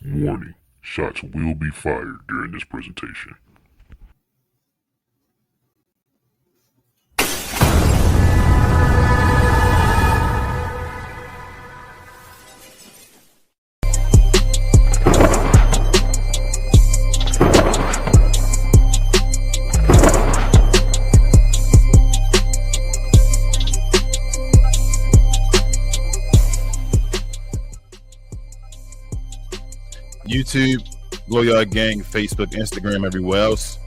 Warning, shots will be fired during this presentation. YouTube, Glow Yard Gang, Facebook, Instagram, everywhere else.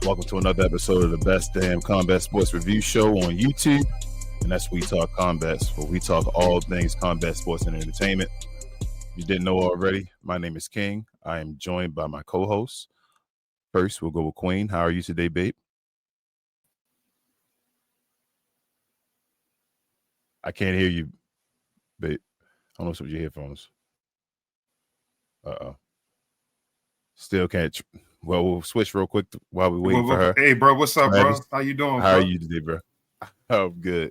Welcome to another episode of the Best Damn Combat Sports Review Show on YouTube. And that's We Talk Combats, where we talk all things combat sports and entertainment. If you didn't know already, my name is King. I am joined by my co-hosts. First, we'll go with Queen. How are you today, babe? I can't hear you, babe. I don't know what's with your headphones. Uh-oh. Still can't. Well, we'll switch real quick while we wait for her. Hey, bro, what's up, Travis, bro? How you doing, How bro? are you today, bro? Oh, good.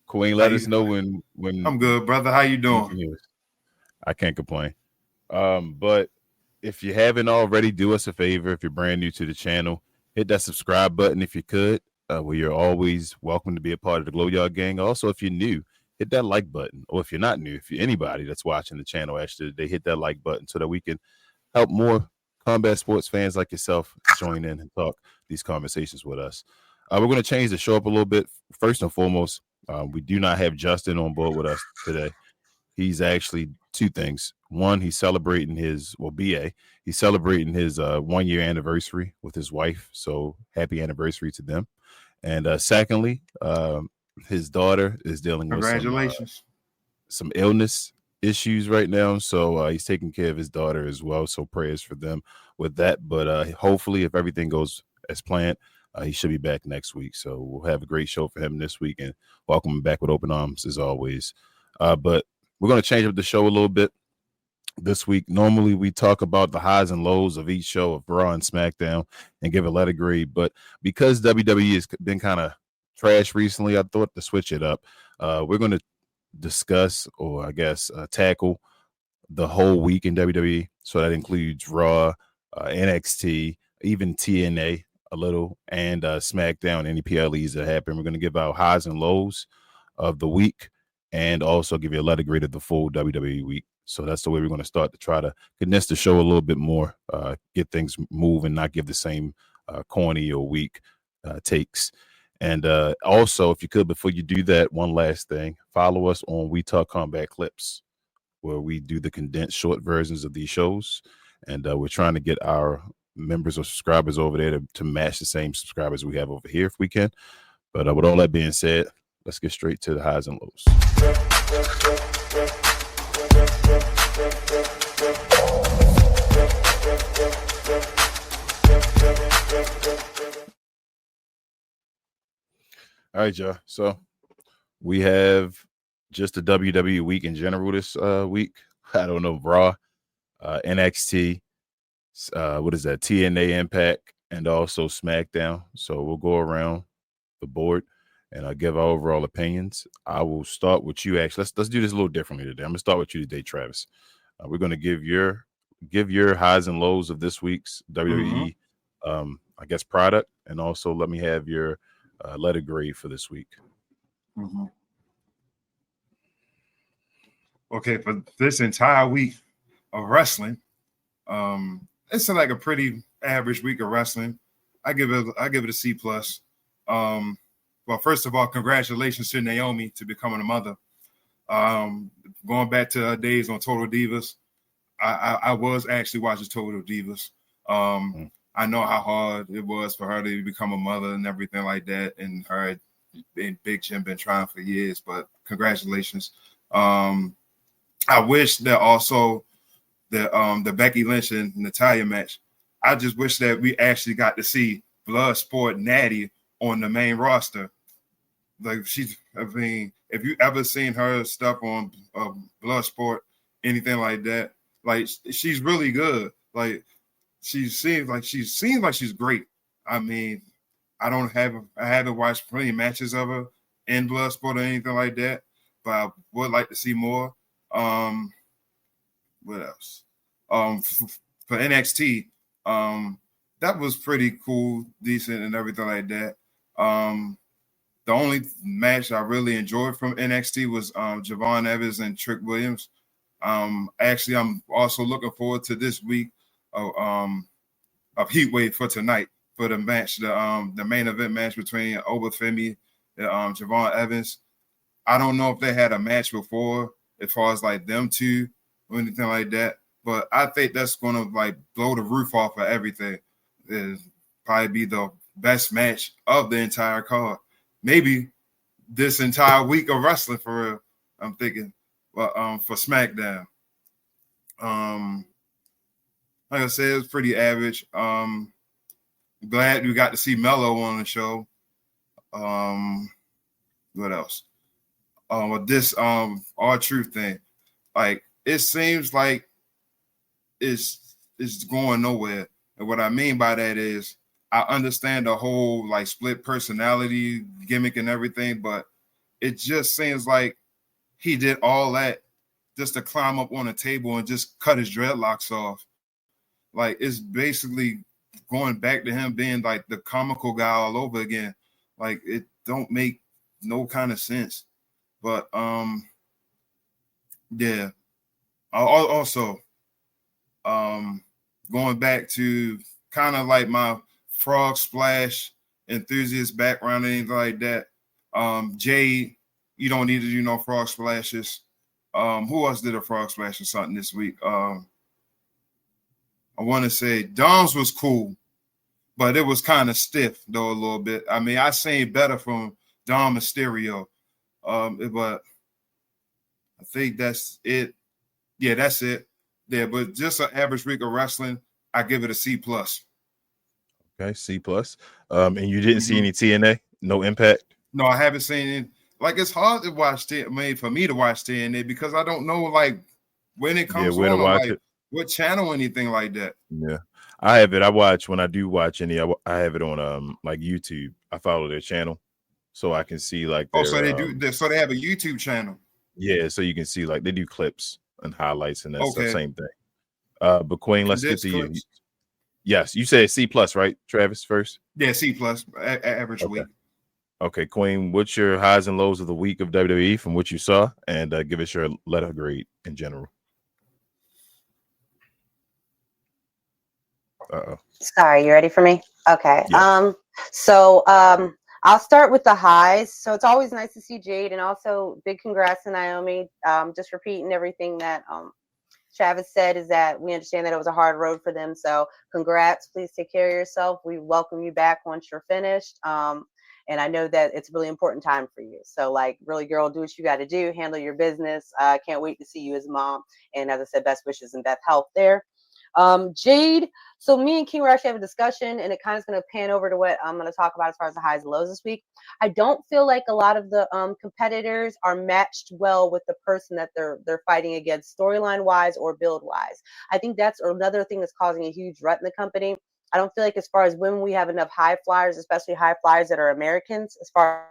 Queen, let us know when I'm good, brother. How you doing? I can't complain. But if you haven't already, do us a favor. If you're brand new to the channel, hit that subscribe button if you could. Well, you're always welcome to be a part of the Glow Yard Gang. Also, if you're new, hit that like button. Or if you're not new, if you're anybody that's watching the channel, actually, they hit that like button so that we can help more combat sports fans like yourself join in and talk these conversations with us. We're going to change the show up a little bit. First and foremost, we do not have Justin on board with us today. He's actually two things. One, he's celebrating his, he's celebrating his 1 year anniversary with his wife. So happy anniversary to them. And secondly, his daughter is dealing with some illness issues right now, so he's taking care of his daughter as well, so prayers for them with that. But hopefully, if everything goes as planned, he should be back next week, so we'll have a great show for him this week and welcome him back with open arms as always. But we're going to change up the show a little bit this week. Normally we talk about the highs and lows of each show of Raw and SmackDown and give a letter grade, but because WWE has been kind of trash recently, I thought to switch it up. We're going to discuss, or I guess tackle the whole week in WWE. So that includes Raw, NXT, even TNA a little, and SmackDown, any PLEs that happen. We're going to give out highs and lows of the week and also give you a letter grade of the full WWE week. So that's the way we're going to start to try to condense the show a little bit more, get things moving, not give the same corny or weak takes. And also, if you could, before you do that, one last thing, follow us on We Talk Combat Clips, where we do the condensed short versions of these shows. And we're trying to get our members or subscribers over there to match the same subscribers we have over here if we can. But with all that being said, let's get straight to the highs and lows. All right, y'all. So we have just the WWE week in general this week. I don't know, Raw, NXT, what is that? TNA Impact, and also SmackDown. So we'll go around the board and give our overall opinions. I will start with you. Actually, let's do this a little differently today. I'm gonna start with you today, Travis. We're gonna give your highs and lows of this week's WWE, I guess, product, and also let me have your letter grade for this week. Okay, for this entire week of wrestling, it's like a pretty average week of wrestling. I give it a C plus. Well, first of all, congratulations to Naomi to becoming a mother. Going back to her days on Total Divas, I was actually watching Total Divas. I know how hard it was for her to become a mother and everything like that. And her and Big Jim been trying for years, but congratulations. I wish that also the Becky Lynch and Natalya match, I just wish that we actually got to see Bloodsport Natty on the main roster. Like if you ever seen her stuff on Bloodsport, anything like that, like she's really good. Like she seems like she's great. I mean, I haven't watched plenty of matches of her in Bloodsport or anything like that, but I would like to see more. What else? for NXT. That was pretty cool, decent, and everything like that. The only match I really enjoyed from NXT was Javon Evans and Trick Williams. Actually, I'm also looking forward to this week of Heatwave for tonight for the match, the main event match between Obafemi and Javon Evans. I don't know if they had a match before as far as like them two or anything like that, but I think that's going to like blow the roof off of everything. It'll probably be the best match of the entire card. Maybe this entire week of wrestling for real. I'm thinking, well, for SmackDown. Like I said, it was pretty average. Glad we got to see Mello on the show. What else? With this R-Truth thing, like it seems like it's going nowhere. And what I mean by that is I understand the whole like split personality gimmick and everything, but it just seems like he did all that just to climb up on a table and just cut his dreadlocks off. Like it's basically going back to him being like the comical guy all over again. Like it don't make no kind of sense. But yeah. Also, going back to kind of like my frog splash enthusiast background and anything like that. Jade, you don't need to do no frog splashes. Who else did a frog splash or something this week? I want to say Dom's was cool, but it was kind of stiff though a little bit. I mean, I seen better from Dom Mysterio. But I think that's it. Yeah, that's it. Yeah, but just an average week of wrestling, I give it a C+. Okay, C+. And you didn't see any TNA? No Impact? No, I haven't seen it. Like it's hard to watch TNA for me to watch TNA because I don't know like when it comes where to on or watch like it. what channel or anything like that. Yeah, I have it. I watch when I do watch any. I have it on like YouTube. I follow their channel, so I can see like their. So they do. So they have a YouTube channel. Yeah, so you can see like they do clips and highlights and that stuff. Okay. Same thing. But Queen, let's get to you. Yes, you said C+, right, Travis? First. Yeah, C+, average week. Okay, Queen, what's your highs and lows of the week of WWE from what you saw, and give us your letter grade in general. Sorry, you ready for me? Okay. Yeah. I'll start with the highs. So it's always nice to see Jade, and also big congrats to Naomi. Just repeating everything that Travis said is that we understand that it was a hard road for them. So congrats. Please take care of yourself. We welcome you back once you're finished. And I know that it's a really important time for you. So like, really, girl, do what you got to do. Handle your business. Can't wait to see you as a mom. And as I said, best wishes and best health there. Jade. So me and King were actually having a discussion, and it kind of is going to pan over to what I'm going to talk about as far as the highs and lows this week. I don't feel like a lot of the competitors are matched well with the person that they're fighting against, storyline wise or build wise. I think that's another thing that's causing a huge rut in the company. I don't feel like as far as when we have enough high flyers, especially high flyers that are Americans, as far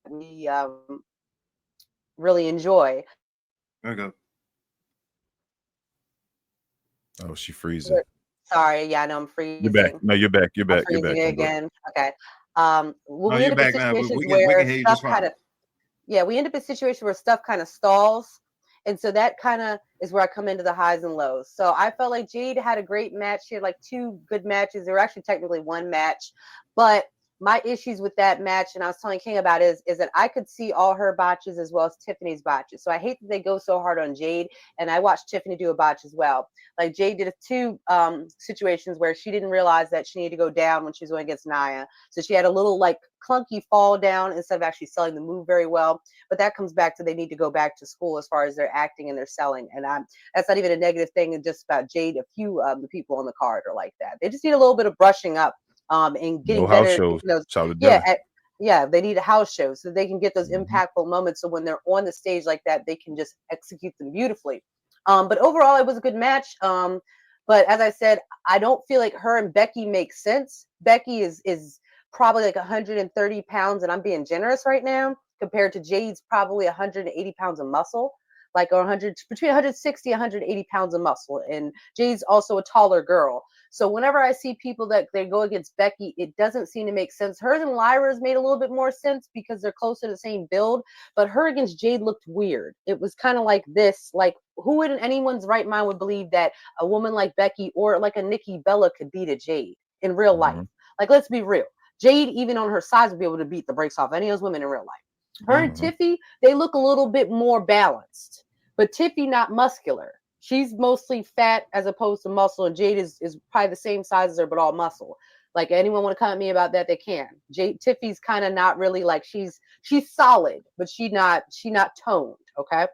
we really enjoy. Okay. Oh, she freezing. Sorry, yeah, I know I'm freezing. You're back. No, you're back. You're back. You're back Again. Okay. No, you're back now. We can hear you just fine. We end up in a situation where stuff kind of stalls. And so that kind of is where I come into the highs and lows. So I felt like Jade had a great match. She had like 2 good matches. There were actually technically 1 match. But my issues with that match, and I was telling King about is that I could see all her botches as well as Tiffany's botches. So I hate that they go so hard on Jade. And I watched Tiffany do a botch as well. Like Jade did 2 situations where she didn't realize that she needed to go down when she was going against Nia. So she had a little like clunky fall down instead of actually selling the move very well. But that comes back to they need to go back to school as far as their acting and their selling. And that's not even a negative thing. And just about Jade, a few of the people on the card are like that. They just need a little bit of brushing up and getting better. House shows. They need a house show so they can get those impactful moments. So when they're on the stage like that, they can just execute them beautifully. But overall, it was a good match. But as I said, I don't feel like her and Becky make sense. Becky is probably like 130 pounds, and I'm being generous right now. compared to Jade's probably 180 pounds of muscle, like between 160 180 pounds of muscle, and Jade's also a taller girl. So whenever I see people that they go against Becky, it doesn't seem to make sense. Hers and Lyra's made a little bit more sense because they're close to the same build, but her against Jade looked weird. It was kind of like this, like who in anyone's right mind would believe that a woman like Becky or like a Nikki Bella could beat a Jade in real life? Like, let's be real. Jade, even on her size, would be able to beat the brakes off any of those women in real life. Her and Tiffy, they look a little bit more balanced, but Tiffy not muscular. She's mostly fat as opposed to muscle, and Jade is probably the same size as her, but all muscle. Like, anyone want to come at me about that, they can. Tiffy's kind of not really like, she's solid, but she not toned. Okay.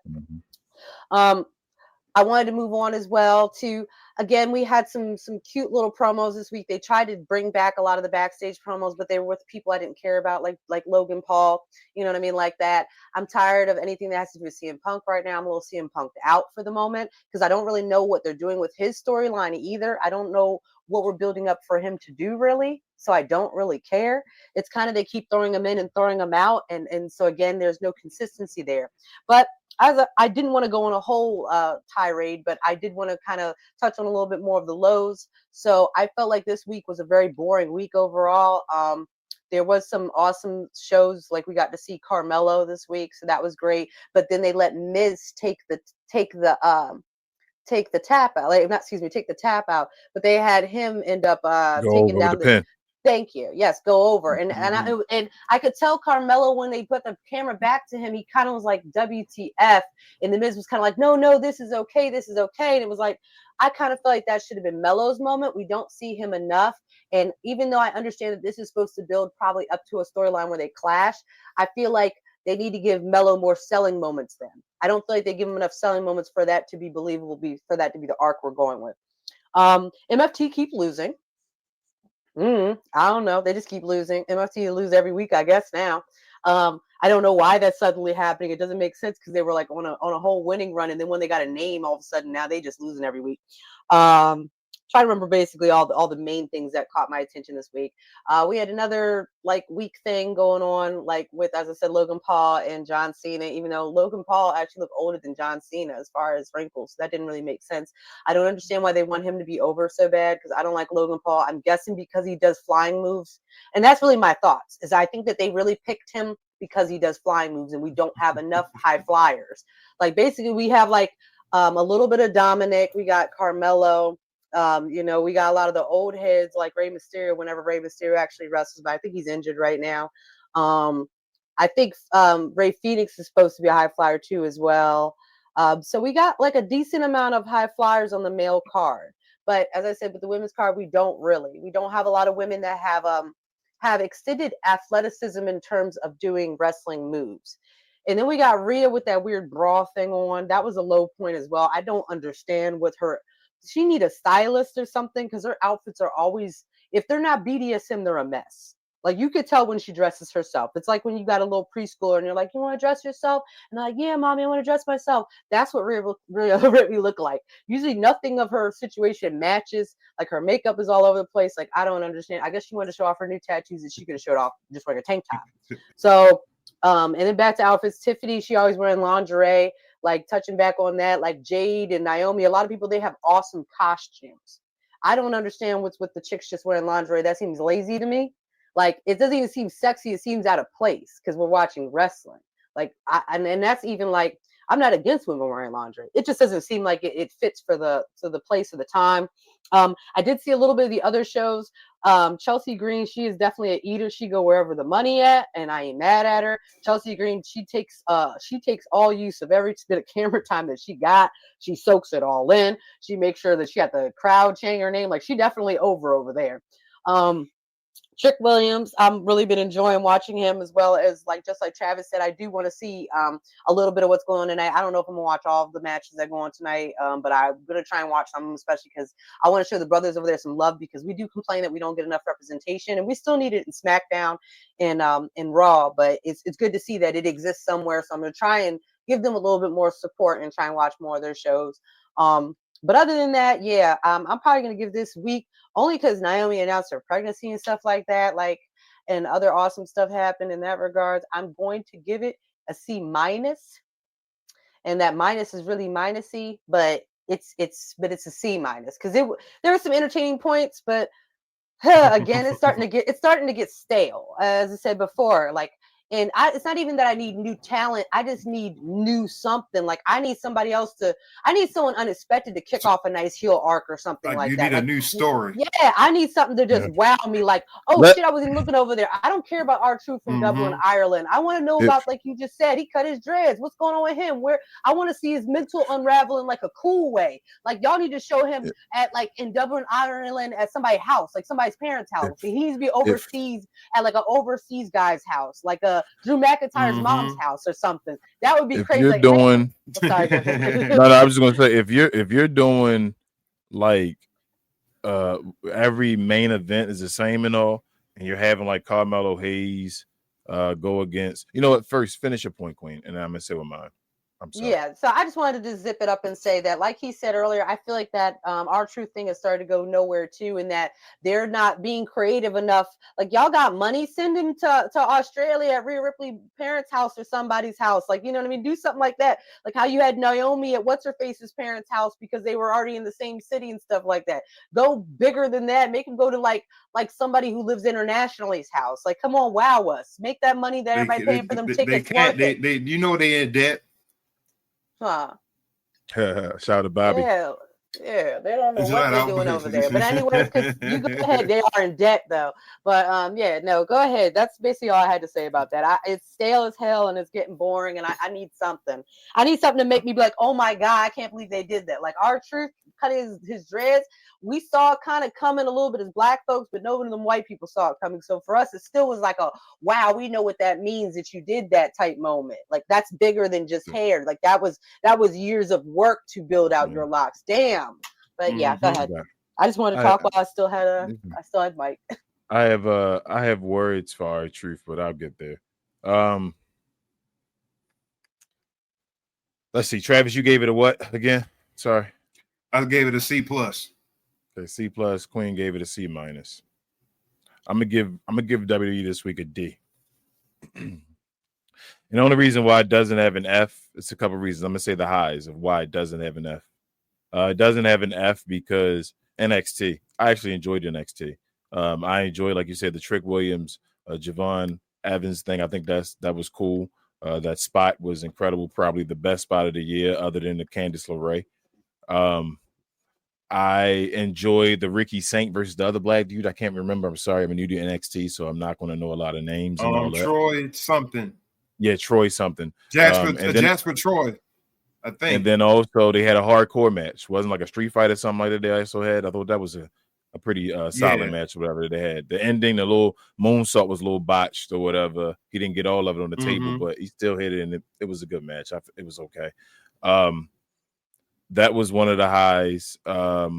I wanted to move on as well to, again, we had some cute little promos this week. They tried to bring back a lot of the backstage promos, but they were with people I didn't care about, like Logan Paul, you know what I mean, like that. I'm tired of anything that has to do with CM Punk right now. I'm a little CM Punked out for the moment because I don't really know what they're doing with his storyline either. I don't know what we're building up for him to do really, so I don't really care. It's kind of they keep throwing him in and throwing him out, and so again, there's no consistency there. But I didn't want to go on a whole tirade, but I did want to kind of touch on a little bit more of the lows. So I felt like this week was a very boring week overall. There was some awesome shows, like we got to see Carmelo this week, so that was great. But then they let Miz take the tap out, take the tap out. But they had him end up taking down the pin. Thank you. Yes, go over. And I could tell Carmelo when they put the camera back to him, he kind of was like, WTF. And the Miz was kind of like, no, this is okay. And it was like, I kind of feel like that should have been Melo's moment. We don't see him enough. And even though I understand that this is supposed to build probably up to a storyline where they clash, I feel like they need to give Melo more selling moments then. I don't feel like they give him enough selling moments for that to be believable, for that to be the arc we're going with. MFT keep losing. I don't know. They just keep losing. MFT lose every week, I guess now. I don't know why that's suddenly happening. It doesn't make sense because they were like on a whole winning run, and then when they got a name, all of a sudden now they just losing every week. Try to remember basically all the main things that caught my attention this week. We had another like week thing going on, like with, as I said, Logan Paul and John Cena, even though Logan Paul actually looked older than John Cena as far as wrinkles. So that didn't really make sense. I don't understand why they want him to be over so bad because I don't like Logan Paul. I'm guessing because he does flying moves. And that's really my thoughts, is I think that they really picked him because he does flying moves and we don't have enough high flyers. Like basically we have like a little bit of Dominic, we got Carmelo. We got a lot of the old heads like Rey Mysterio whenever Rey Mysterio actually wrestles, but I think he's injured right now. I think Rey Fenix is supposed to be a high flyer too as well. So we got like a decent amount of high flyers on the male card. But as I said, with the women's card, we don't have a lot of women that have extended athleticism in terms of doing wrestling moves. And then we got Rhea with that weird bra thing on. That was a low point as well. I don't understand what her... She need a stylist or something because her outfits are always, if they're not BDSM, they're a mess. Like you could tell when she dresses herself. It's like when you got a little preschooler and you're like, you want to dress yourself? And they're like, yeah, mommy, I want to dress myself. That's what Rhea look like. Usually nothing of her situation matches. Like her makeup is all over the place. Like I don't understand. I guess she wanted to show off her new tattoos that she could have showed off just like a tank top. So, and then back to outfits. Tiffany, she always wearing lingerie. Like touching back on that, like Jade and Naomi, a lot of people, they have awesome costumes. I don't understand what's with the chicks just wearing lingerie. That seems lazy to me. Like it doesn't even seem sexy. It seems out of place because we're watching wrestling. Like, and that's even like, I'm not against women wearing lingerie. It just doesn't seem like it fits for the place of the time. I did see a little bit of the other shows. Chelsea Green, she is definitely an eater. She go wherever the money at, and I ain't mad at her. Chelsea Green, she takes all use of every bit of camera time that she got. She soaks it all in. She makes sure that she got the crowd chanting her name. Like she definitely over there. Trick Williams, I'm really been enjoying watching him, as well as just like Travis said, I do want to see a little bit of what's going on tonight. I don't know if I'm gonna watch all of the matches that go on tonight, but I'm gonna try and watch some, especially because I want to show the brothers over there some love, because we do complain that we don't get enough representation, and we still need it in SmackDown and in Raw. But it's good to see that it exists somewhere. So I'm gonna try and give them a little bit more support and try and watch more of their shows. But other than that, yeah, I'm probably going to give this week, only because Naomi announced her pregnancy and stuff like that. Like, and other awesome stuff happened in that regards. I'm going to give it a C minus, and that minus is really minusy, but it's a C minus because there were some entertaining points, but again, it's starting to get stale. As I said before, like, and it's not even that I need new talent. I just need new something. Like, I need someone unexpected to kick off a nice heel arc or something like you that. need a new story. Yeah, I need something to just wow me. Like, oh shit, I wasn't looking over there. I don't care about R-Truth from Dublin, Ireland. I want to know about, like you just said, he cut his dreads. What's going on with him? I want to see his mental unraveling like a cool way. Like, y'all need to show him at, like, in Dublin, Ireland, at somebody's house, like somebody's parents' house. He needs to be overseas at like an overseas guy's house, like a Drew McIntyre's mom's house or something. That would be if crazy. You're like, doing, sorry. no, I was just gonna say, if you're doing like every main event is the same and all, and you're having like Carmelo Hayes go against, you know what? First, finish your point, Queen, and then I'm gonna say what mine. I'm sorry. Yeah, so I just wanted to zip it up and say that, like he said earlier, I feel like that R-Truth thing has started to go nowhere too, and that they're not being creative enough. Like, y'all got money, send him to Australia at Rhea Ripley's parents' house or somebody's house. Like, you know what I mean? Do something like that. Like how you had Naomi at what's-her-face's parents' house because they were already in the same city and stuff like that. Go bigger than that. Make him go to like somebody who lives internationally's house. Like, come on, wow us. Make that money that everybody paying for them tickets worth it. You know they in debt. Huh. Shout out to Bobby. Yeah, they don't know what they're doing over there. But anyways, you go ahead. They are in debt though. But yeah, no, go ahead. That's basically all I had to say about that. It's stale as hell and it's getting boring, and I need something. I need something to make me be like, oh my god, I can't believe they did that. Like R-Truth cut his dreads. We saw it kind of coming a little bit as black folks, but no one of them white people saw it coming. So for us, it still was like a wow, we know what that means that you did that type moment. Like, that's bigger than just hair. Like, that was years of work to build out your locks. Damn. But yeah, go ahead. I just wanted to talk while I still had Mike. I have words for R-Truth, but I'll get there. Let's see, Travis, you gave it a what again? Sorry. I gave it a C plus. Okay, C plus. Queen gave it a C minus. I'm gonna give WWE this week a D. And the only reason why it doesn't have an F, it's a couple of reasons. I'm gonna say the highs of why it doesn't have an F. It doesn't have an F because NXT. I actually enjoyed NXT. I enjoyed, like you said, the Trick Williams, Javon Evans thing. I think that was cool. That spot was incredible. Probably the best spot of the year, other than the Candice LeRae. I enjoyed the Ricky Saint versus the other black dude. I can't remember. I'm sorry. I'm new to NXT, so I'm not going to know a lot of names. And all that. Troy something. Yeah, Troy something. Jasper Troy, I think. And then also they had a hardcore match. Wasn't like a street fight or something like that they also had. I thought that was a pretty solid match or whatever they had. The ending, the little moonsault was a little botched or whatever. He didn't get all of it on the table, but he still hit it, and it was a good match. It was okay. That was one of the highs. I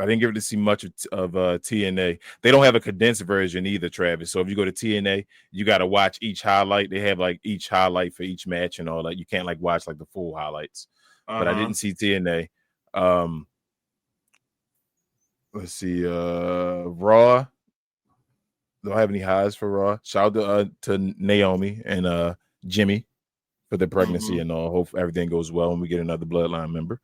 didn't get to see much of TNA. They don't have a condensed version either, Travis. So if you go to TNA, you got to watch each highlight. They have like each highlight for each match and all that. You can't like watch like the full highlights. But I didn't see TNA. Let's see. Raw. Don't have any highs for Raw. Shout out to Naomi and Jimmy for the pregnancy and all. Hope everything goes well when we get another bloodline member.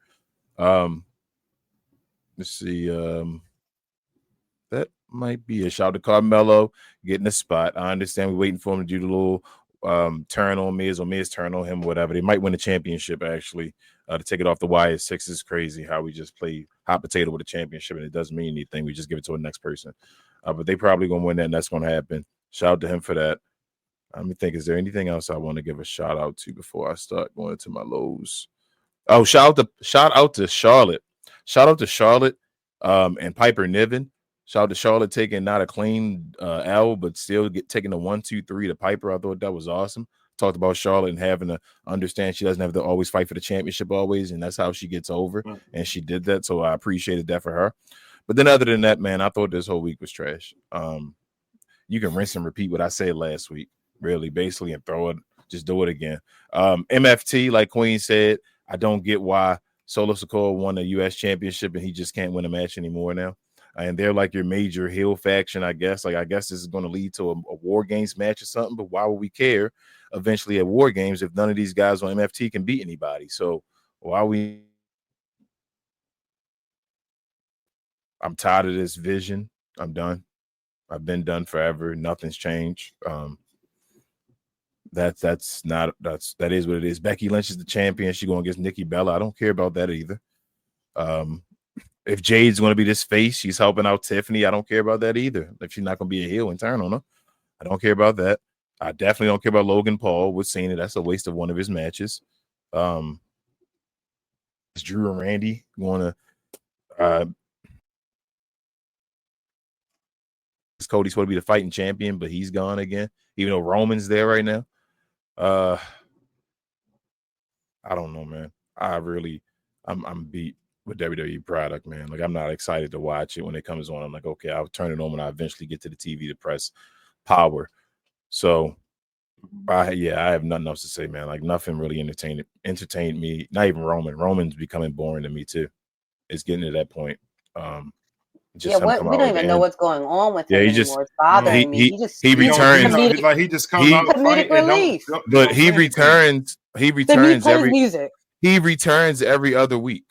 Let's see. That might be a shout out to Carmelo getting a spot. I understand we're waiting for him to do the little turn on Miz or Miz turn on him, whatever. They might win a championship actually. To take it off the wire. 6 is crazy how we just play hot potato with a championship and it doesn't mean anything. We just give it to the next person. But they probably gonna win that, and that's gonna happen. Shout out to him for that. Let me think. Is there anything else I want to give a shout out to before I start going into my lows? Oh, shout out to Charlotte. Shout out to Charlotte and Piper Niven. Shout out to Charlotte taking not a clean L, but still taking the 1-2-3 to Piper. I thought that was awesome. Talked about Charlotte and having to understand she doesn't have to always fight for the championship always, and that's how she gets over. And she did that, so I appreciated that for her. But then other than that, man, I thought this whole week was trash. You can rinse and repeat what I said last week, really, basically, and just do it again. MFT, like Queen said, I don't get why Solo Sikoa won a U.S. championship and he just can't win a match anymore now. and they're like your major heel faction, I guess. Like, I guess this is going to lead to a War Games match or something, but why would we care eventually at War Games if none of these guys on MFT can beat anybody? So why we? I'm tired of this vision. I'm done. I've been done forever. Nothing's changed. That is what it is. Becky Lynch is the champion. She's going against Nikki Bella. I don't care about that either. If Jade's going to be this face, she's helping out Tiffany. I don't care about that either. If she's not going to be a heel and turn on her, I don't care about that. I definitely don't care about Logan Paul with Cena. That's a waste of one of his matches. It's Drew and Randy going to Cody's supposed to be the fighting champion, but he's gone again, even though Roman's there right now. I don't know, man. I'm beat with WWE product, man. Like, I'm not excited to watch it when it comes on. I'm like, okay, I'll turn it on when I eventually get to the TV to press power. So I have nothing else to say, man. Like, nothing really entertained me. Not even Roman. Roman's becoming boring to me too. It's getting to that point. We don't even know what's going on with him anymore. It's bothering me. He returns. He just comes out comedic relief. But he returns. He returns every music. He returns every other week.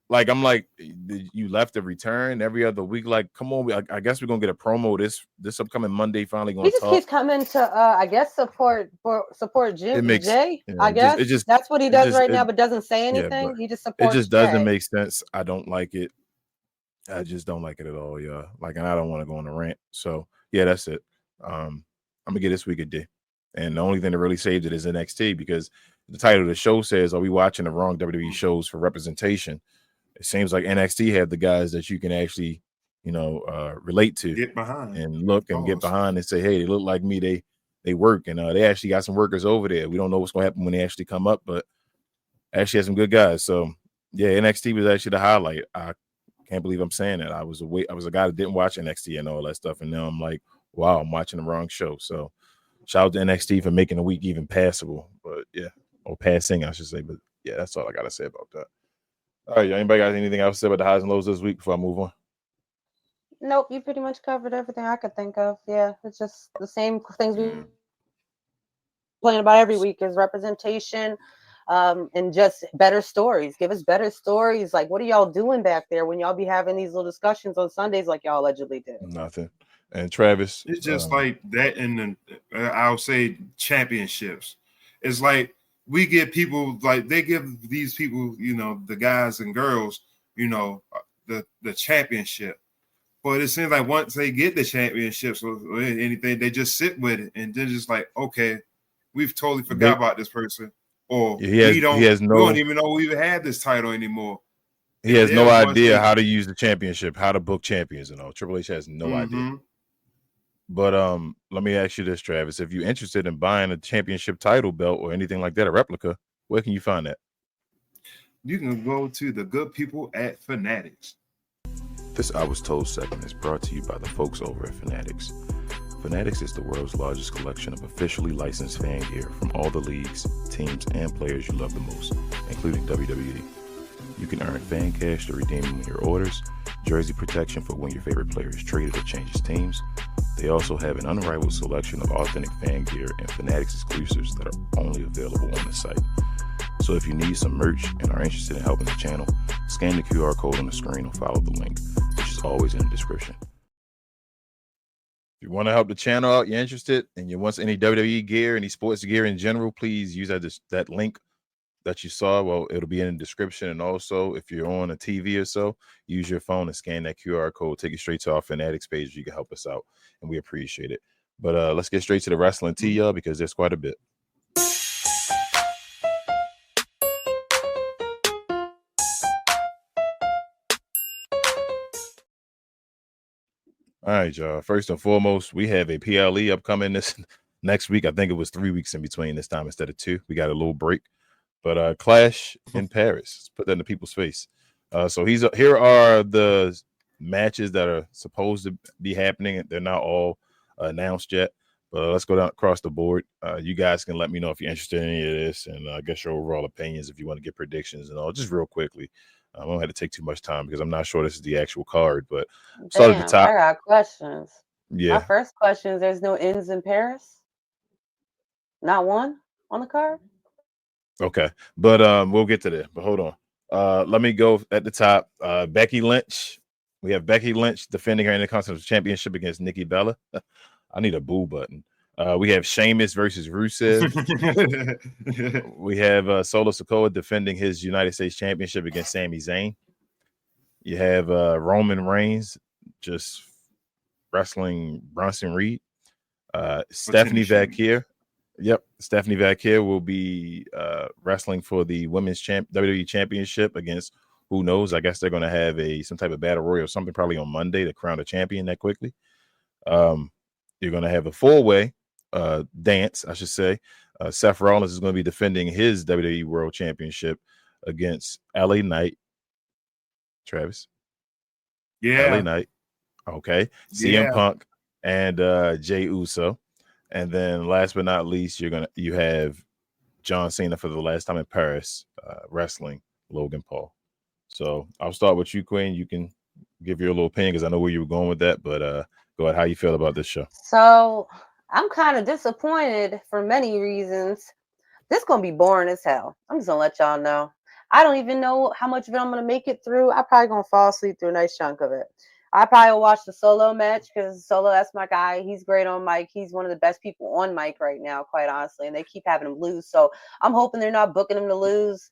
Like, I'm like, you left a return every other week. Like, come on. I guess we're gonna get a promo this upcoming Monday. Finally, going to talk. He just keeps coming to I guess support Jim Jay. I guess that's what he does right now, but doesn't say anything. Yeah, he just supports. It just doesn't make sense. I don't like it. I just don't like it at all, yeah. Like, and I don't want to go on a rant. So yeah, that's it. I'm gonna get this week a day. And the only thing that really saved it is NXT, because the title of the show says, "Are we watching the wrong WWE shows for representation?" It seems like NXT have the guys that you can actually, relate to, get behind, and look and get behind and say, "Hey, they look like me. They work, and they actually got some workers over there. We don't know what's gonna happen when they actually come up, but actually have some good guys." So yeah, NXT was actually the highlight. I can't believe I'm saying that. I was a guy that didn't watch NXT and all that stuff, and now I'm like, wow, I'm watching the wrong show. So shout out to NXT for making the week even passable, but yeah, or passing, I should say. But yeah, that's all I gotta say about that. All right, anybody got anything else to say about the highs and lows this week before I move on? Nope, you pretty much covered everything I could think of. Yeah, it's just the same things we complain about every week is representation. And just better stories. Give us better stories. Like, what are y'all doing back there when y'all be having these little discussions on Sundays like y'all allegedly do? Nothing. And Travis, it's just like that. In the I'll say championships. It's like we get people, like they give these people, the guys and girls, the championship. But it seems like once they get the championships or anything, they just sit with it, and they're just like, okay, we've totally forgot about this person. Or we don't even know we even have this title anymore. He has no idea how to use the championship, how to book champions and all. Triple H has no idea. But let me ask you this, Travis. If you're interested in buying a championship title belt or anything like that, a replica, where can you find that? You can go to the good people at Fanatics. This I Was Told segment is brought to you by the folks over at Fanatics. Fanatics is the world's largest collection of officially licensed fan gear from all the leagues, teams, and players you love the most, including WWE. You can earn fan cash to redeem when your orders, jersey protection for when your favorite player is traded or changes teams. They also have an unrivaled selection of authentic fan gear and Fanatics exclusives that are only available on the site. So if you need some merch and are interested in helping the channel, scan the QR code on the screen or follow the link, which is always in the description. If you want to help the channel out, you're interested, and you want any WWE gear, any sports gear in general, please use that link that you saw. Well, it'll be in the description. And also, if you're on a TV or so, use your phone and scan that QR code. Take it straight to our Fanatics page. You can help us out, and we appreciate it. But let's get straight to the wrestling tea, y'all, because there's quite a bit. All right, y'all. First and foremost, we have a PLE upcoming this next week. I think it was 3 weeks in between this time instead of 2. We got a little break. But Clash in Paris. Let's put that in the people's face. So here are the matches that are supposed to be happening. They're not all announced yet. But let's go down across the board. You guys can let me know if you're interested in any of this, and I guess your overall opinions if you want to get predictions and all. Just real quickly. I won't have to take too much time because I'm not sure this is the actual card, but start at the Damn, top. I got questions. My Yeah. first question is: there's no ends in Paris? Not one on the card? Okay. But we'll get to that. But hold on. Let me go at the top. Becky Lynch. We have Becky Lynch defending her Intercontinental Championship against Nikki Bella. I need a boo button. We have Sheamus versus Rusev. We have Solo Sikoa defending his United States Championship against Sami Zayn. You have Roman Reigns just wrestling Bronson Reed. Stephanie Vaquer. Yep, Stephanie Vaquer will be wrestling for the Women's WWE Championship against who knows. I guess they're going to have some type of battle royal or something probably on Monday to crown a champion that quickly. You're going to have a four-way dance, I should say. Seth Rollins is going to be defending his WWE World Championship against LA Knight. Travis? Yeah. LA Knight. Okay. CM Punk and Jey Uso. And then last but not least, you have John Cena for the last time in Paris wrestling Logan Paul. So I'll start with you, Queen. You can give your little opinion because I know where you were going with that, but go ahead. How you feel about this show? So I'm kind of disappointed for many reasons. This is going to be boring as hell. I'm just going to let y'all know. I don't even know how much of it I'm going to make it through. I'm probably going to fall asleep through a nice chunk of it. I probably will watch the Solo match because Solo, that's my guy. He's great on mic. He's one of the best people on mic right now, quite honestly, and they keep having him lose. So I'm hoping they're not booking him to lose.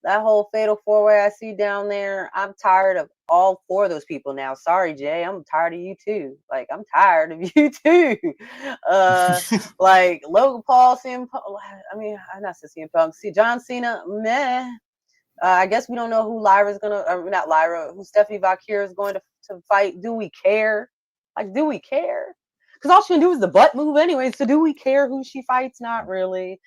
That whole fatal four-way I see down there, I'm tired of all four of those people now. Sorry, Jay. I'm tired of you too. Like, I'm tired of you too. Like, Logan Paul, CM Punk. I mean, I'm not CM Punk. See, John Cena, meh. I guess we don't know who who Stephanie Vaquer is going to fight. Do we care? Like, do we care? Because all she can do is the butt move anyway. So do we care who she fights? Not really.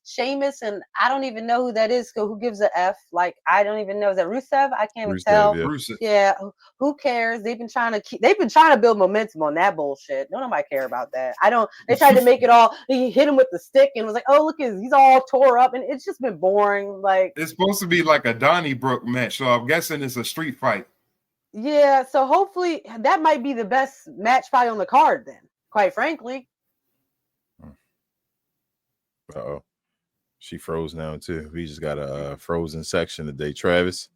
Sheamus, and I don't even know who that is. So who gives a F? Like, I don't even know. Is that Rusev? I can't even tell. Yeah. Rusev. Yeah, who cares? They've been trying to build momentum on that bullshit. Nobody care about that. They tried to make it all. He hit him with the stick and was like, "Oh, look, he's all tore up," and it's just been boring. Like, it's supposed to be like a Donnybrook match, so I'm guessing it's a street fight. Yeah, so hopefully that might be the best match probably on the card. Then, quite frankly. Uh-oh. She froze now too. We just got a frozen section today. Travis,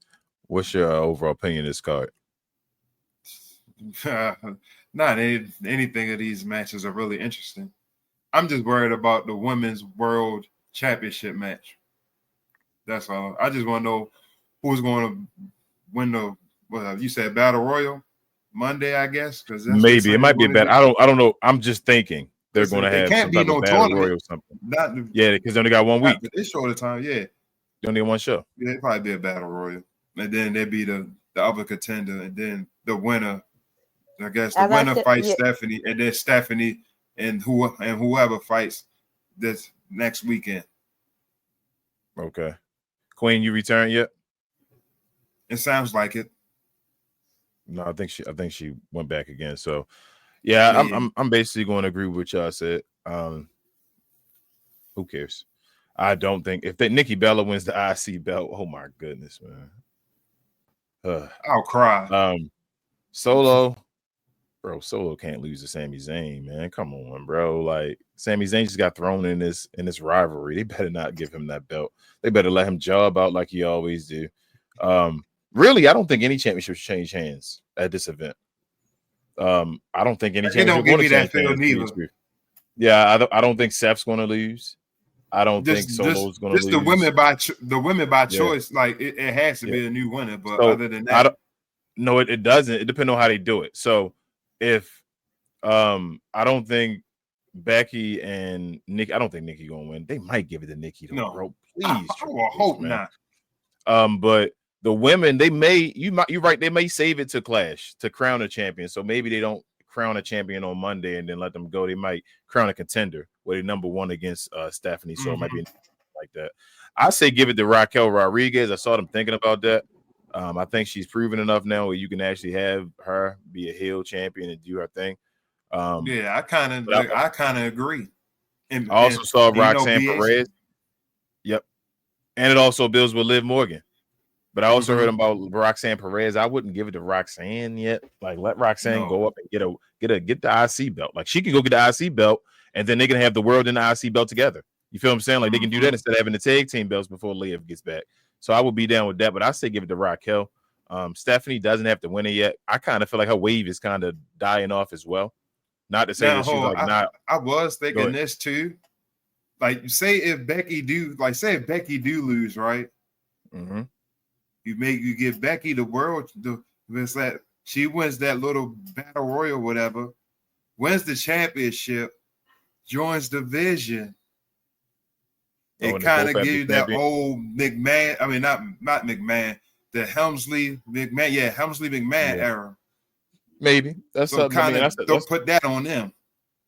what's your overall opinion of this card? Not anything of these matches are really interesting. I'm just worried about the Women's World Championship match. That's all. I just want to know who's going to win the. Well, you said Battle Royal Monday, I guess. Because maybe it might be a battle. I don't know. I'm just thinking. They're going to have some type of battle royal or something. Yeah, because they only got 1 week. It's short of time, yeah. They only got one show. Yeah, it'd probably be a battle royal. And then there'd be the other contender, and then the winner, I guess the winner fights Stephanie, and then Stephanie and whoever fights this next weekend. Okay. Queen, you returned yet? It sounds like it. No, I think she went back again. So yeah. I'm basically going to agree with what y'all said. Who cares? I don't think if Nikki Bella wins the IC belt, oh my goodness, man. I'll cry. Solo can't lose to Sami Zayn, man. Come on, bro. Like, Sami Zayn just got thrown in this rivalry. They better not give him that belt. They better let him job out like he always do. Really, I don't think any championships change hands at this event. I don't think any championship don't give me that feel neither. Yeah, I don't think Seth's going to lose. I don't think Solo's going to lose. The women by choice, like it has to be a new winner. But other than that, it doesn't. It depends on how they do it. So if I don't think Becky and Nikki, I don't think Nikki gonna win. They might give it to Nikki. Bro, please. I will hope not. But the women, you're right. They may save it to Clash to crown a champion. So maybe they don't crown a champion on Monday and then let them go. They might crown a contender where they're number one against Stephanie. So it might be like that. I say give it to Raquel Rodriguez. I saw them thinking about that. I think she's proven enough now where you can actually have her be a heel champion and do her thing. I kind of agree. I also saw Roxanne Perez. Yep. And it also builds with Liv Morgan. But I also heard about Roxanne Perez. I wouldn't give it to Roxanne yet. Like, let Roxanne go up and get the IC belt. Like, she can go get the IC belt, and then they can have the world and the IC belt together. You feel what I'm saying? Like, they can do that instead of having the tag team belts before Liv gets back. So I would be down with that. But I say give it to Raquel. Stephanie doesn't have to win it yet. I kind of feel like her wave is kind of dying off as well. Not to say that she's like not. I was thinking this too. Like, say if Becky do lose, right? Mm-hmm. You give Becky the world. She wins that little battle royal, whatever. Wins the championship, joins division. It kind of gives you that old McMahon. I mean, not McMahon. The Helmsley McMahon. Yeah, Helmsley McMahon era. Maybe that's so something. I mean, don't put that on them.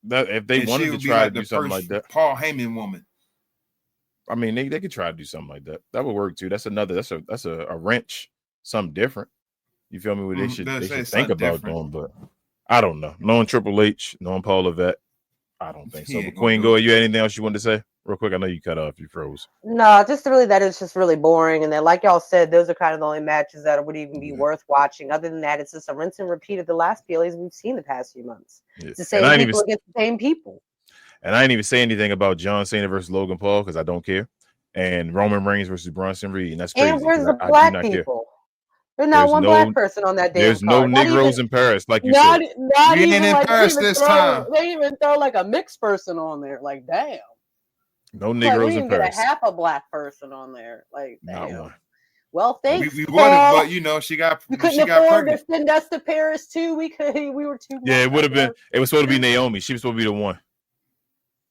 That if they wanted to try to do something like that, Paul Heyman woman. I mean, they could try to do something like that. That would work too. That's a wrench, something different. You feel me? What they should think about doing, but I don't know. Knowing Triple H, knowing Paul Levesque, I don't think so. But Queen, go. You had anything else you wanted to say? Real quick, I know you cut off. You froze. No, just really that it's just really boring. And then, like y'all said, those are kind of the only matches that would even be worth watching. Other than that, it's just a rinse and repeat of the last PLAs we've seen the past few months. Yeah. It's the same people against the same people. And I didn't even say anything about John Cena versus Logan Paul because I don't care. And Roman Reigns versus Bronson Reed. And that's crazy. And where's the black people? There's not one black person on that damn There's card. no Negroes in Paris, like you said. Not even in like Paris this time. They even throw like a mixed person on there. Like, damn. No Negroes in Paris. Get a half a black person on there. Like, not damn. one. Well, thanks. We wanted, but she got. We couldn't afford to send us to Paris too. We were too. Yeah, it would have been. It was supposed to be Naomi. She was supposed to be the one.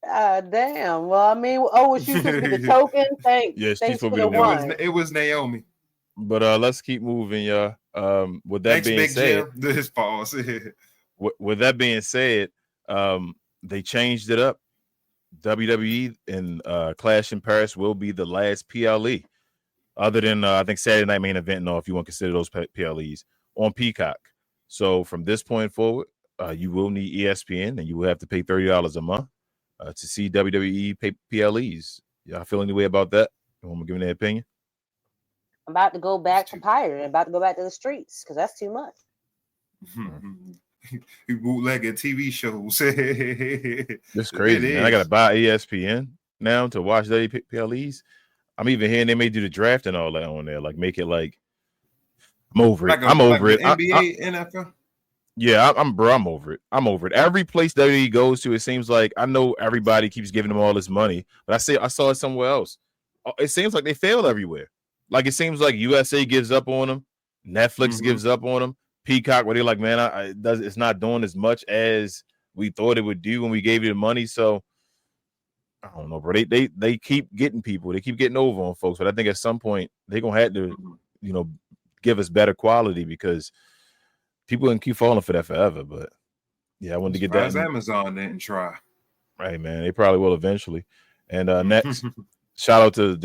Damn. Well, I mean, was she supposed to be the token? Thanks. Yeah, she's supposed to be the one. It was Naomi. But let's keep moving, y'all. With that being said, this pause. with that being said, they changed it up. WWE and Clash in Paris will be the last PLE, other than I think Saturday Night Main Event. No, if you want to consider those PLEs on Peacock. So from this point forward, you will need ESPN, and you will have to pay $30 a month to see WWE PLEs. Y'all feel any way about that? You want to give me an opinion? I'm about to go back to Pirate. I'm about to go back to the streets because that's too much. You bootlegging TV shows. It's crazy. Man. I gotta buy ESPN now to watch WPLEs. I'm even hearing they may do the draft and all that on there. Like make it like I'm over it. I'm over it. NBA, NFL. Yeah, I'm over it. I'm over it. Every place WWE goes to, it seems like I know everybody keeps giving them all this money, but I saw it somewhere else. It seems like they fail everywhere. Like it seems like USA gives up on them, Netflix gives up on them. Peacock, where they're like, man, it's not doing as much as we thought it would do when we gave you the money. So I don't know, bro. They keep getting people, they keep getting over on folks. But I think at some point they're gonna have to, give us better quality because people can keep falling for that forever. But yeah, I wanted to get that. Amazon didn't try. Right, man. They probably will eventually. And next, shout out to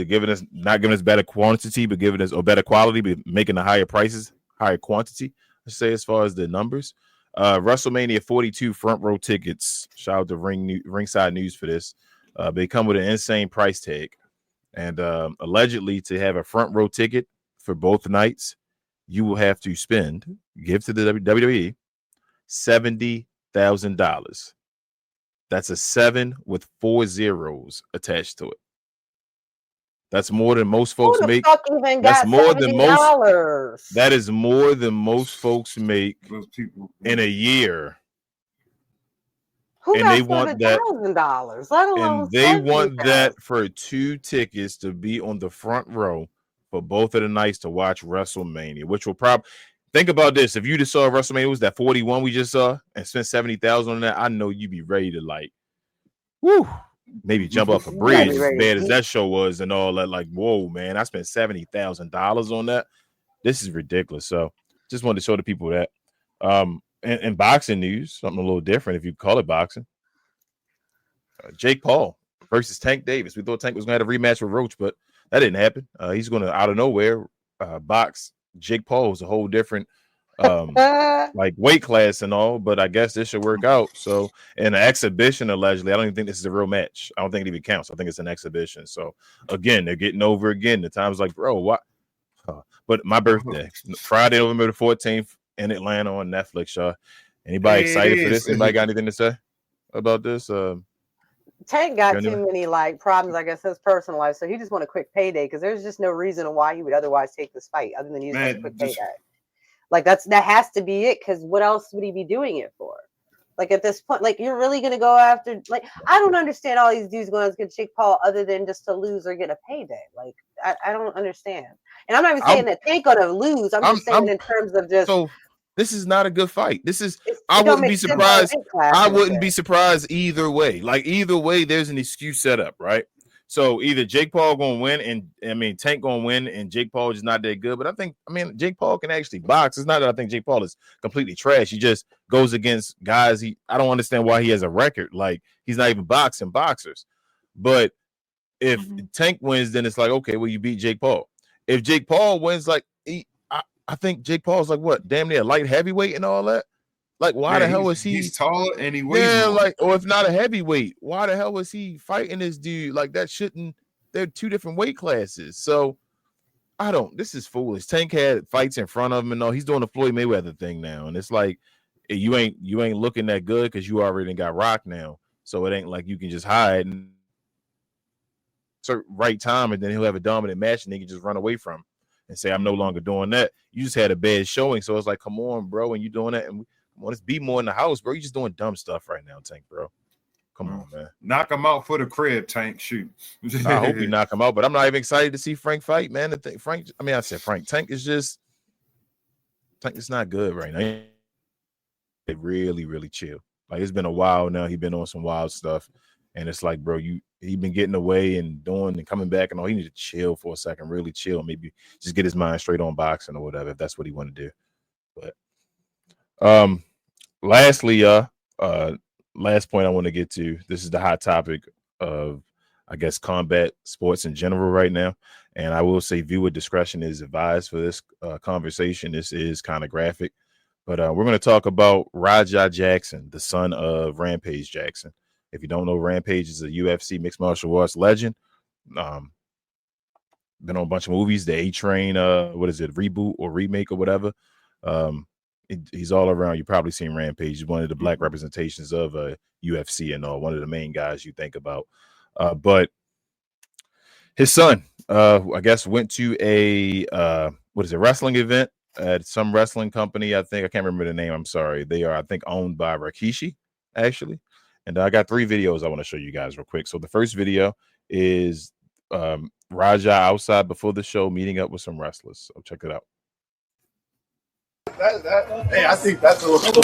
not giving us better quantity, but giving us better quality, but making the higher prices, higher quantity. Let's say as far as the numbers, WrestleMania 42 front row tickets. Shout out to Ringside News for this. They come with an insane price tag, and allegedly to have a front row ticket for both nights, you will have to give to the WWE $70,000. That's a 7 with 4 zeros attached to it. That's more than most folks make. That's more than most. That is more than most folks make in a year. And they want that $1,000. And they want that for 2 tickets to be on the front row for both of the nights to watch WrestleMania, which will probably think about this. If you just saw WrestleMania, it was that 41 we just saw and spent $70,000 on that. I know you'd be ready to maybe jump off a bridge as bad as that show was and all that. Like, whoa, man, I spent $70,000 on that. This is ridiculous. So just wanted to show the people that. And boxing news, something a little different if you call it boxing. Jake Paul versus Tank Davis. We thought Tank was going to have a rematch with Roach, but that didn't happen. He's going to, out of nowhere, box Jake Paul. Was a whole different like weight class and all, but I guess this should work out. So in an exhibition, allegedly, I don't even think this is a real match. I don't think it even counts. I think it's an exhibition. So again, they're getting over again. The time's like, bro, But my birthday, Friday, November the 14th in Atlanta on Netflix, y'all. Anybody excited for this? Anybody got anything to say about this? Tank got too many like problems, I guess, in his personal life. So he just want a quick payday because there's just no reason why he would otherwise take this fight other than he just wants a quick payday. Like that has to be it, because what else would he be doing it for? Like at this point, like you're really gonna go after, like, I don't understand all these dudes going against Jake Paul other than just to lose or get a payday. Like I don't understand. And I'm not even saying that Tank gonna lose. I'm just saying in terms of just. So this is not a good fight. I wouldn't be surprised. I wouldn't be surprised either way. Like either way, there's an excuse set up, right? So either Jake Paul gonna win, and Tank gonna win, and Jake Paul is not that good. But Jake Paul can actually box. It's not that I think Jake Paul is completely trash. He just goes against guys. I don't understand why he has a record. Like he's not even boxing boxers. But if Tank wins, then it's like, okay, well, you beat Jake Paul. If Jake Paul wins, like I think Jake Paul's like what, damn near light heavyweight and all that. Like, why the hell is he? He's taller and he weighs more. Like, or if not a heavyweight, why the hell was he fighting this dude? Like, that shouldn't. They're two different weight classes. So, this is foolish. Tank had fights in front of him and all. He's doing the Floyd Mayweather thing now, and it's like you ain't looking that good because you already got rocked now. So it ain't like you can just hide and right time, and then he'll have a dominant match, and they can just run away from him and say, "I'm no longer doing that." You just had a bad showing, so it's like, come on, bro, and you doing that, and let's be more in the house, bro. You just doing dumb stuff right now, Tank, bro. Come on, man. Knock him out for the crib, Tank. Shoot. I hope you knock him out, but I'm not even excited to see Frank fight, man. Tank is not good right now. They really, really chill. Like, it's been a while now. He's been on some wild stuff, and it's like, bro, he been getting away and doing and coming back, and all. He need to chill for a second, really chill. Maybe just get his mind straight on boxing or whatever, if that's what he want to do. But lastly, last point I want to get to, this is the hot topic of, I guess, combat sports in general right now. And I will say viewer discretion is advised for this conversation. This is kind of graphic, but we're going to talk about Rajah Jackson, the son of Rampage Jackson. If you don't know, Rampage is a UFC mixed martial arts legend. Been on a bunch of movies, the A-Train, reboot or remake or whatever. He's all around. You probably seen Rampage. He's one of the black representations of UFC and all. One of the main guys you think about. But his son, I guess, went to a wrestling event at some wrestling company. I can't remember the name. I'm sorry. They are, I think, owned by Rikishi, actually. And I got 3 videos I want to show you guys real quick. So the first video is Rajah outside before the show meeting up with some wrestlers. So check it out. Hey, I think that's a little.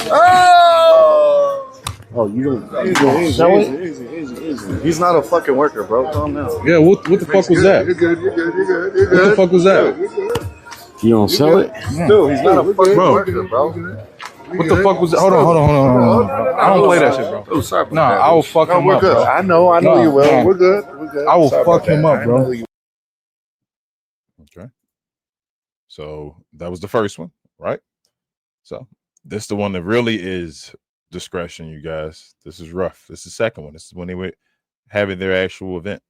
Oh, you don't sell it? Easy. He's not a fucking worker, bro. Calm down. Yeah, what the fuck was that? You're good. What the fuck was that? You don't sell it? No, he's not a fucking worker, bro. What the fuck was that? Hold on. I don't play that shit, bro. Oh, sorry. Nah, I will fuck him up, bro. I know you will. Nah. We're good. I will fuck him up, bro. Okay. So that was the first one, right? So this is the one that really is discretion, you guys. This is rough. This is the second one. This is when they were having their actual event.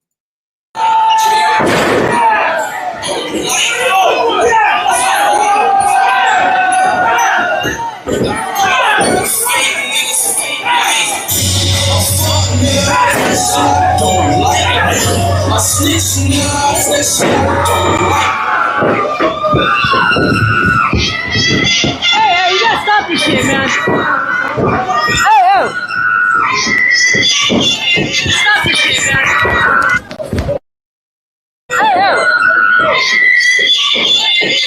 Hey, you gotta stop this shit, man. Hey. Stop this shit, man. Hey.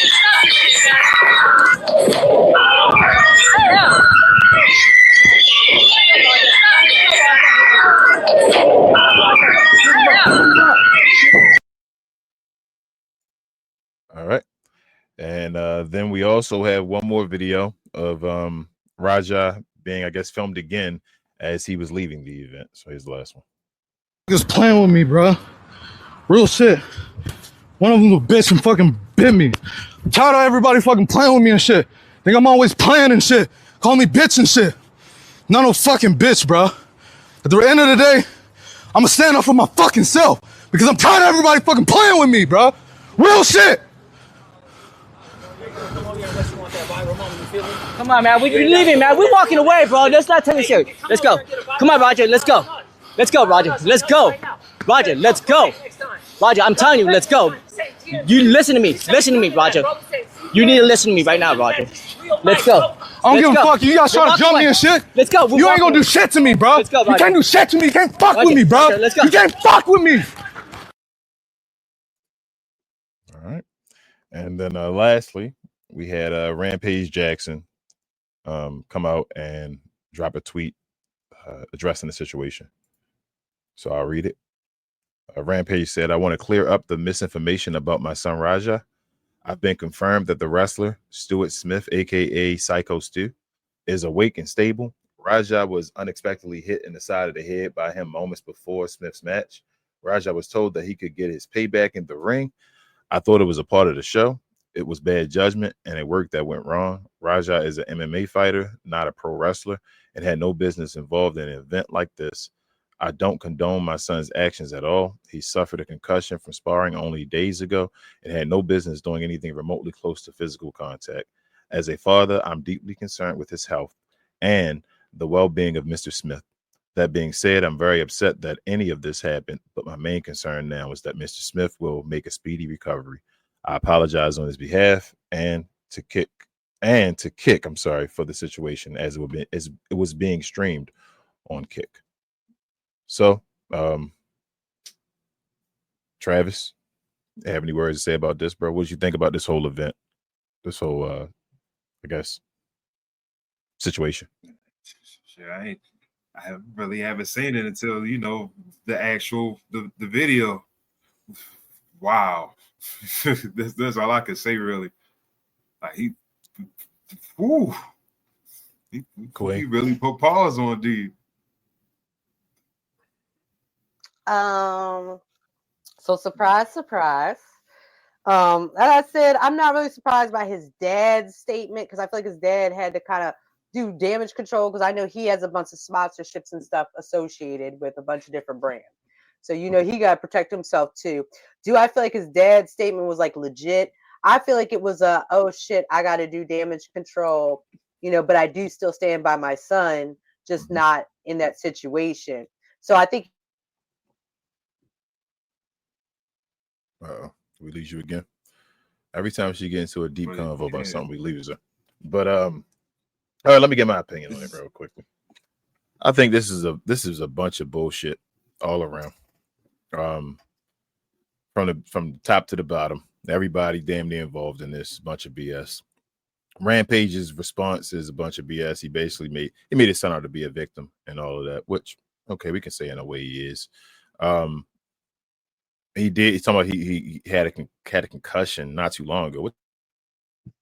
Stop this shit, All right. And then we also have one more video of Rajah being, I guess, filmed again as he was leaving the event. So here's the last one. Just playing with me, bro. Real shit. One of them little bitch and fucking bit me. I'm tired of everybody fucking playing with me and shit. Think I'm always playing and shit. Call me bitch and shit. Not no fucking bitch, bro. At the end of the day, I'm gonna stand up for my fucking self because I'm tired of everybody fucking playing with me, bro. Real shit. Come on, man. We leaving, man. We're walking away, bro. Let's not take it serious. Let's go. Come on, Roger. Let's go. Let's go, Roger. Let's go. Roger, let's go. Roger, I'm telling you, let's go. You listen to me. Listen to me, Roger. You need to listen to me right now, Roger. Let's go. I don't give a fuck. You guys trying to jump me and shit? Let's go. You ain't gonna do shit to me, bro. Let's go, you can't do shit to me. You can't fuck with me, bro. Let's go. You can't fuck with me. All right. And then lastly, we had Rampage Jackson come out and drop a tweet addressing the situation. So I'll read it. Rampage said, I want to clear up the misinformation about my son Raja. I've been confirmed that the wrestler, Stuart Smith, a.k.a. Psycho Stu, is awake and stable. Raja was unexpectedly hit in the side of the head by him moments before Smith's match. Raja was told that he could get his payback in the ring. I thought it was a part of the show. It was bad judgment, and it worked that went wrong. Raja is an MMA fighter, not a pro wrestler, and had no business involved in an event like this. I don't condone my son's actions at all. He suffered a concussion from sparring only days ago and had no business doing anything remotely close to physical contact. As a father, I'm deeply concerned with his health and the well-being of Mr. Smith. That being said, I'm very upset that any of this happened, but my main concern now is that Mr. Smith will make a speedy recovery. I apologize on his behalf and to kick, for the situation as it was being streamed on Kick. So, Travis, have any words to say about this, bro? What did you think about this whole event? This whole, situation? Sure, I haven't seen it until the actual the video. Wow, that's all I can say really. Like he really put pause on D. So surprise. As I said, I'm not really surprised by his dad's statement because I feel like his dad had to kind of do damage control because I know he has a bunch of sponsorships and stuff associated with a bunch of different brands. So, he got to protect himself too. Do I feel like his dad's statement was like legit? I feel like it was oh shit, I got to do damage control, but I do still stand by my son, just not in that situation. So I think. We lose you again. Every time she gets into a deep convo about something, we lose her. But all right, let me get my opinion on it real quickly. I think this is a bunch of bullshit all around. From top to the bottom, everybody damn near involved in this bunch of BS. Rampage's response is a bunch of BS. He basically made his son out to be a victim and all of that, which okay, we can say in a way he is. He did. He's talking about he had a concussion not too long ago.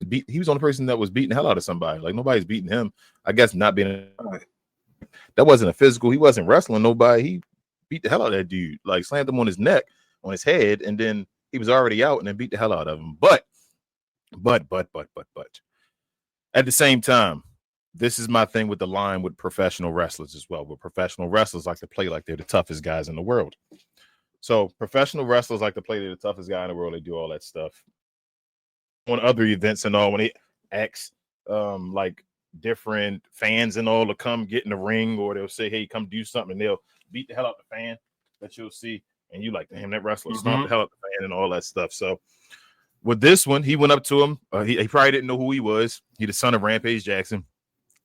He was the only person that was beating the hell out of somebody. Like nobody's beating him. I guess not being that wasn't a physical. He wasn't wrestling nobody. He beat the hell out of that dude. Like slammed him on his neck, on his head, and then he was already out and then beat the hell out of him. But at the same time, this is my thing with the line with professional wrestlers as well. Where professional wrestlers like to play like they're the toughest guys in the world. So professional wrestlers like to play they're the toughest guy in the world. They do all that stuff on other events and all. When they ask like different fans and all to come get in the ring, or they'll say, "Hey, come do something," and they'll beat the hell out the fan that you'll see, and you like, damn, that wrestler stomped the hell out the fan and all that stuff. So with this one, he went up to him. He probably didn't know who he was. He the son of Rampage Jackson.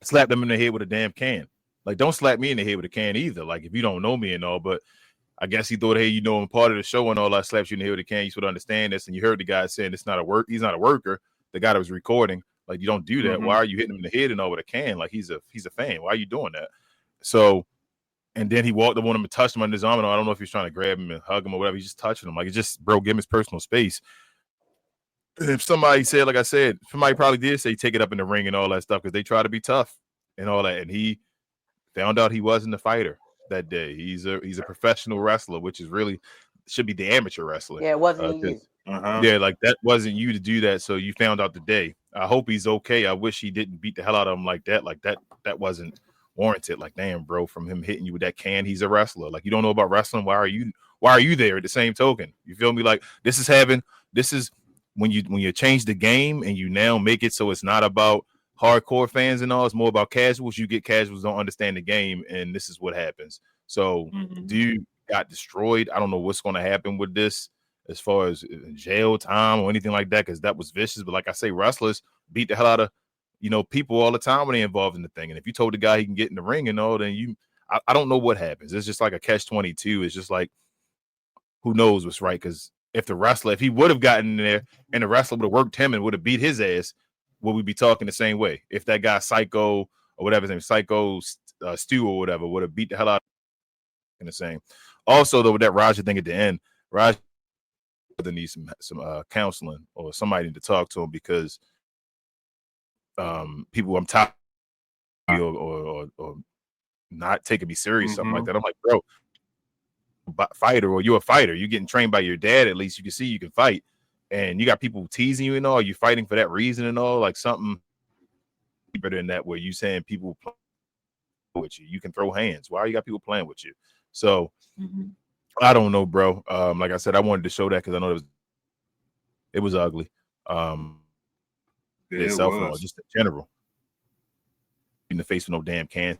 Slapped him in the head with a damn can. Like, don't slap me in the head with a can either. Like, if you don't know me and all, but I guess he thought, hey, I'm part of the show and all. I slapped you in the head with a can. You should understand this. And you heard the guy saying it's not a work. He's not a worker. The guy that was recording, like, you don't do that. Why are you hitting him in the head and all with a can? Like, he's a fan. Why are you doing that? So, and then he walked up on him and touched him on his arm. And I don't know if he's trying to grab him and hug him or whatever. He's just touching him. Like, it's just, bro, give him his personal space. If somebody said, like I said, somebody probably did say take it up in the ring and all that stuff because they try to be tough and all that. And he found out he wasn't a fighter that day. He's a professional wrestler, which is really should be the amateur wrestler. Yeah, it wasn't you. Yeah, like that wasn't you to do that. So you found out today. I hope he's okay. I wish he didn't beat the hell out of him like that. Like that wasn't warranted. Like, damn, bro, from him hitting you with that can, he's a wrestler. Like, you don't know about wrestling. Why are you there at the same token? You feel me? Like this is when you change the game and you now make it so it's not about hardcore fans and all, it's more about casuals. You get casuals don't understand the game, and this is what happens. So, dude got destroyed. I don't know what's going to happen with this as far as jail time or anything like that, because that was vicious. But like I say, wrestlers beat the hell out of people all the time when they're involved in the thing. And if you told the guy he can get in the ring and all, then I don't know what happens. It's just like a catch-22. It's just like, who knows what's right? Because if he would have gotten in there and the wrestler would have worked him and would have beat his ass, would we be talking the same way? If that guy Psycho or whatever his name, Psycho Stu or whatever, would have beat the hell out in the same. Also, though, with that Raja thing at the end, Raja needs some counseling or somebody to talk to him, because people I'm tired or not taking me serious, something like that. I'm like, bro, fighter, or you're a fighter. You're getting trained by your dad. At least you can see you can fight, and you got people teasing you and all. You fighting for that reason and all, like something deeper than that, where you saying people play with you. You can throw hands. Why you got people playing with you? So I don't know, bro. Like I said, I wanted to show that because I know it was ugly. Itself and all, just in general. In the face of no damn can.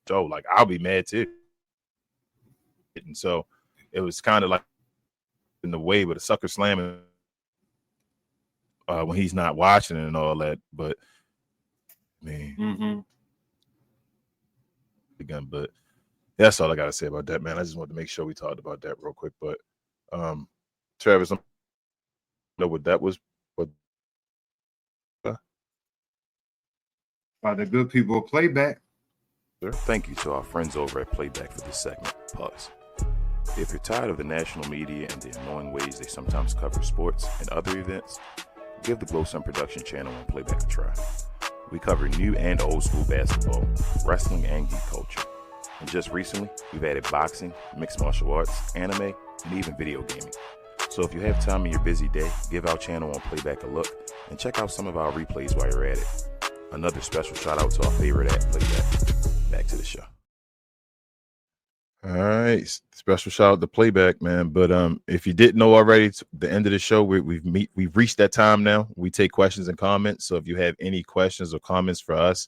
So like I'll be mad too. And so it was kind of like in the way with a sucker slamming when he's not watching and all that. But man, again, but that's all I gotta say about that, man. I just wanted to make sure we talked about that real quick. But Travis, I don't know what that was, but by the good people of Playback. Thank you to our friends over at Playback for this segment. Pause. If you're tired of the national media and the annoying ways they sometimes cover sports and other events, give the Glow Sun Production channel on Playback a try. We cover new and old school basketball, wrestling, and geek culture. And just recently, we've added boxing, mixed martial arts, anime, and even video gaming. So if you have time in your busy day, give our channel on Playback a look and check out some of our replays while you're at it. Another special shout out to our favorite at Playback. Back to the show. All right, special shout out to Playback, man. But if you didn't know already, it's the end of the show. We've reached that time now. We take questions and comments. So if you have any questions or comments for us,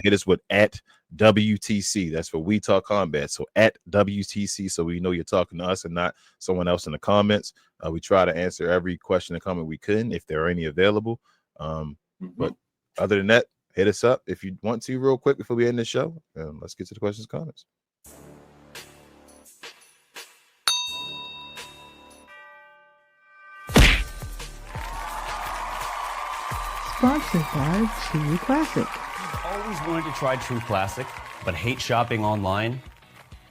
hit us with at WTC. That's for We Talk Combat. So at WTC, so we know you're talking to us and not someone else in the comments. We try to answer every question and comment we can if there are any available. But other than that, hit us up if you want to real quick before we end the show. Let's get to the questions and comments. Sponsored by True Classic. Always wanted to try True Classic, but hate shopping online?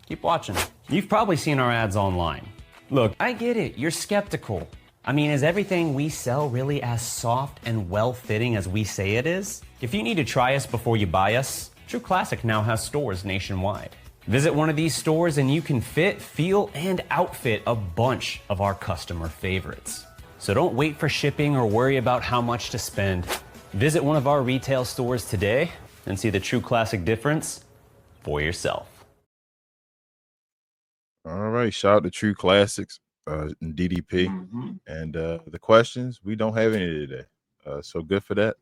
Keep watching. You've probably seen our ads online. Look, I get it. You're skeptical. I mean, is everything we sell really as soft and well-fitting as we say it is? If you need to try us before you buy us, True Classic now has stores nationwide. Visit one of these stores and you can fit, feel, and outfit a bunch of our customer favorites. So don't wait for shipping or worry about how much to spend. Visit one of our retail stores today and see the True Classic difference for yourself. All right, shout out to True Classics and DDP. And the questions, we don't have any today. So good for that.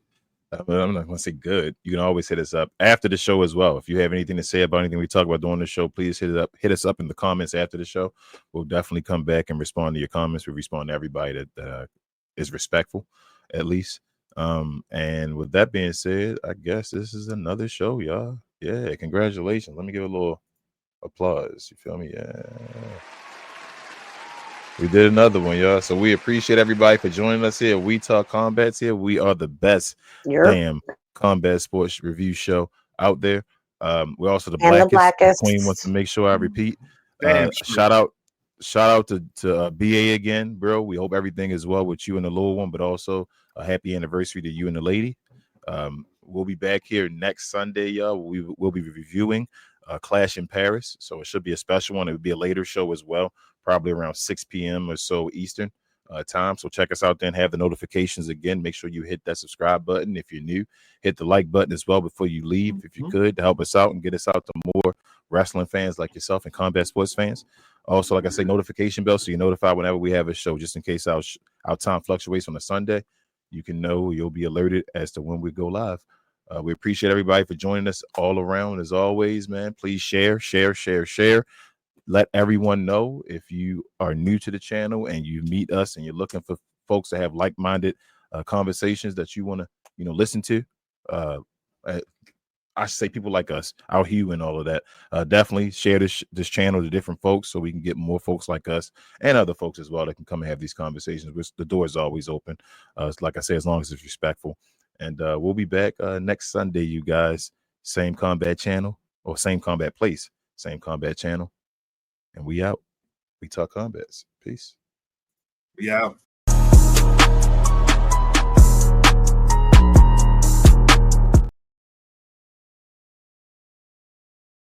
But I'm not going to say good. You can always hit us up after the show as well. If you have anything to say about anything we talk about during the show, please hit us up in the comments after the show. We'll definitely come back and respond to your comments. We respond to everybody that is respectful, at least. And with that being said, I guess this is another show, y'all. Yeah, congratulations. Let me give a little applause. You feel me? Yeah. We did another one, y'all. So we appreciate everybody for joining us here. We Talk Combats here. We are the best damn combat sports review show out there. We're also the blackest. Queen wants to make sure I repeat. Shout out to BA again, bro. We hope everything is well with you and the little one, but also a happy anniversary to you and the lady. We'll be back here next Sunday, y'all. We'll be reviewing Clash in Paris. So it should be a special one. It would be a later show as well, probably around 6 p.m. or so Eastern time. So check us out then. Have the notifications again. Make sure you hit that subscribe button. If you're new, hit the like button as well before you leave, if you could, to help us out and get us out to more wrestling fans like yourself and combat sports fans. Also, like I say, notification bell so you're notified whenever we have a show, just in case our time fluctuates on a Sunday, you'll be alerted as to when we go live. We appreciate everybody for joining us all around. As always, man, please share. Let everyone know if you are new to the channel and you meet us and you're looking for folks to have like-minded conversations that you want to, listen to. I should say people like us, our hue and all of that. Definitely share this channel to different folks so we can get more folks like us and other folks as well that can come and have these conversations. The door is always open. Like I say, as long as it's respectful. And we'll be back next Sunday, you guys. Same combat channel or same combat place, same combat channel. And we out. We talk combats. Peace. We out.